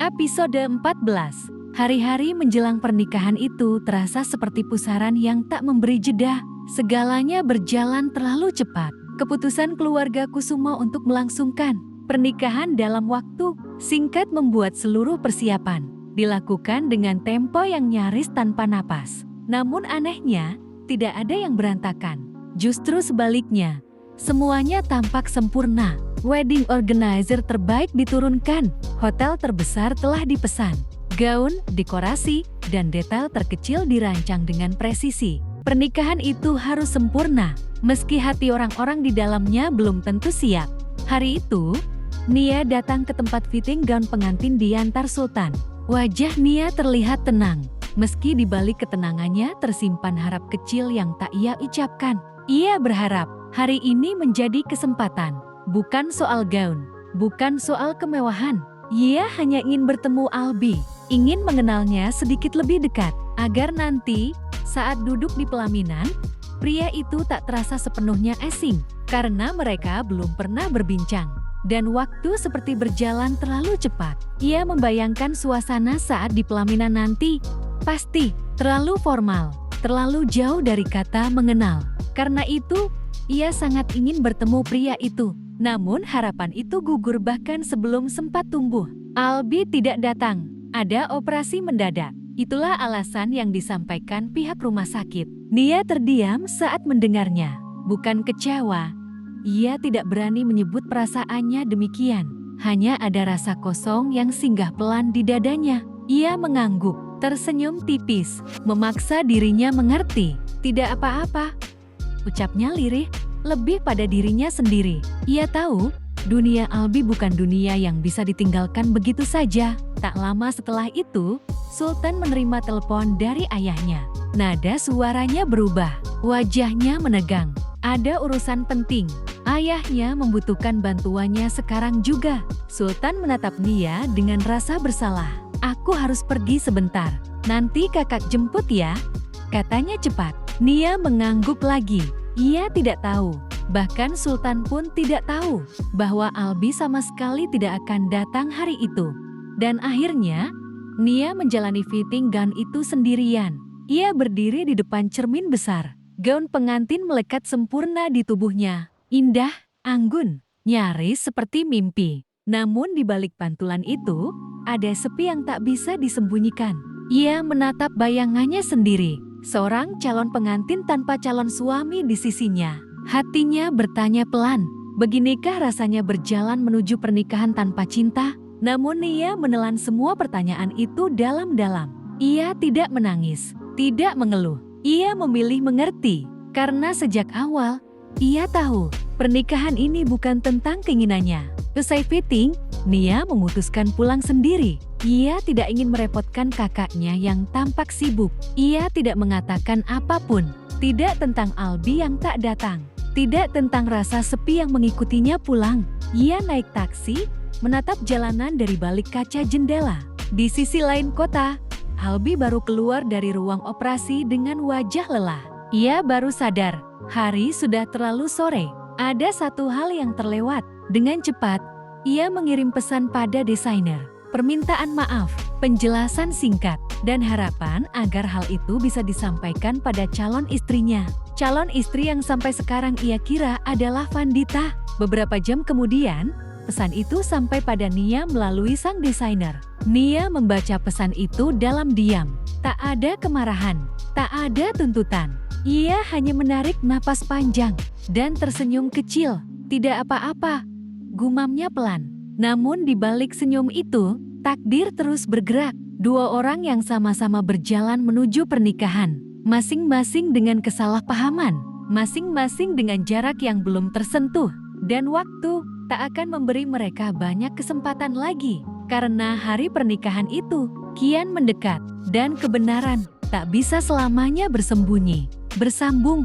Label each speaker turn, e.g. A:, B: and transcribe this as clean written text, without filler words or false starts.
A: Episode 14. Hari-hari menjelang pernikahan itu terasa seperti pusaran yang tak memberi jeda. Segalanya berjalan terlalu cepat. Keputusan keluarga Kusumo untuk melangsungkan pernikahan dalam waktu singkat membuat seluruh persiapan dilakukan dengan tempo yang nyaris tanpa napas. Namun anehnya, tidak ada yang berantakan. Justru sebaliknya, semuanya tampak sempurna. Wedding organizer terbaik diturunkan, hotel terbesar telah dipesan, gaun, dekorasi, dan detail terkecil dirancang dengan presisi. Pernikahan itu harus sempurna, meski hati orang-orang di dalamnya belum tentu siap. Hari itu, Nia datang ke tempat fitting gaun pengantin diantar Sultan. Wajah Nia terlihat tenang, meski di balik ketenangannya tersimpan harap kecil yang tak ia ucapkan. Ia berharap hari ini menjadi kesempatan. Bukan soal gaun, bukan soal kemewahan. Ia hanya ingin bertemu Albi, ingin mengenalnya sedikit lebih dekat, agar nanti saat duduk di pelaminan, pria itu tak terasa sepenuhnya asing, karena mereka belum pernah berbincang. Dan waktu seperti berjalan terlalu cepat. Ia membayangkan suasana saat di pelaminan nanti, pasti terlalu formal, terlalu jauh dari kata mengenal. Karena itu, ia sangat ingin bertemu pria itu. Namun harapan itu gugur bahkan sebelum sempat tumbuh. Albi tidak datang, ada operasi mendadak. Itulah alasan yang disampaikan pihak rumah sakit. Nia terdiam saat mendengarnya. Bukan kecewa, ia tidak berani menyebut perasaannya demikian. Hanya ada rasa kosong yang singgah pelan di dadanya. Ia mengangguk, tersenyum tipis, memaksa dirinya mengerti. Tidak apa-apa, ucapnya lirih. Lebih pada dirinya sendiri. Ia tahu, dunia Albi bukan dunia yang bisa ditinggalkan begitu saja. Tak lama setelah itu, Sultan menerima telepon dari ayahnya. Nada suaranya berubah, wajahnya menegang. Ada urusan penting. Ayahnya membutuhkan bantuannya sekarang juga. Sultan menatap Nia dengan rasa bersalah. Aku harus pergi sebentar. Nanti kakak jemput ya, katanya cepat. Nia mengangguk lagi. Ia tidak tahu, bahkan Sultan pun tidak tahu, bahwa Albi sama sekali tidak akan datang hari itu. Dan akhirnya, Nia menjalani fitting gaun itu sendirian. Ia berdiri di depan cermin besar. Gaun pengantin melekat sempurna di tubuhnya. Indah, anggun, nyaris seperti mimpi. Namun di balik pantulan itu, ada sepi yang tak bisa disembunyikan. Ia menatap bayangannya sendiri. Seorang calon pengantin tanpa calon suami di sisinya. Hatinya bertanya pelan, beginikah rasanya berjalan menuju pernikahan tanpa cinta? Namun Nia menelan semua pertanyaan itu dalam-dalam. Ia tidak menangis, tidak mengeluh. Ia memilih mengerti, karena sejak awal, ia tahu pernikahan ini bukan tentang keinginannya. Usai fitting, Nia memutuskan pulang sendiri. Ia tidak ingin merepotkan kakaknya yang tampak sibuk. Ia tidak mengatakan apapun. Tidak tentang Albi yang tak datang. Tidak tentang rasa sepi yang mengikutinya pulang. Ia naik taksi, menatap jalanan dari balik kaca jendela. Di sisi lain kota, Albi baru keluar dari ruang operasi dengan wajah lelah. Ia baru sadar, hari sudah terlalu sore. Ada satu hal yang terlewat. Dengan cepat, ia mengirim pesan pada desainer. Permintaan maaf, penjelasan singkat, dan harapan agar hal itu bisa disampaikan pada calon istrinya. Calon istri yang sampai sekarang ia kira adalah Vandita. Beberapa jam kemudian, pesan itu sampai pada Nia melalui sang desainer. Nia membaca pesan itu dalam diam. Tak ada kemarahan, tak ada tuntutan. Ia hanya menarik napas panjang dan tersenyum kecil. Tidak apa-apa, gumamnya pelan. Namun di balik senyum itu, takdir terus bergerak. Dua orang yang sama-sama berjalan menuju pernikahan, masing-masing dengan kesalahpahaman, masing-masing dengan jarak yang belum tersentuh. Dan waktu tak akan memberi mereka banyak kesempatan lagi, karena hari pernikahan itu kian mendekat, dan kebenaran tak bisa selamanya bersembunyi. Bersambung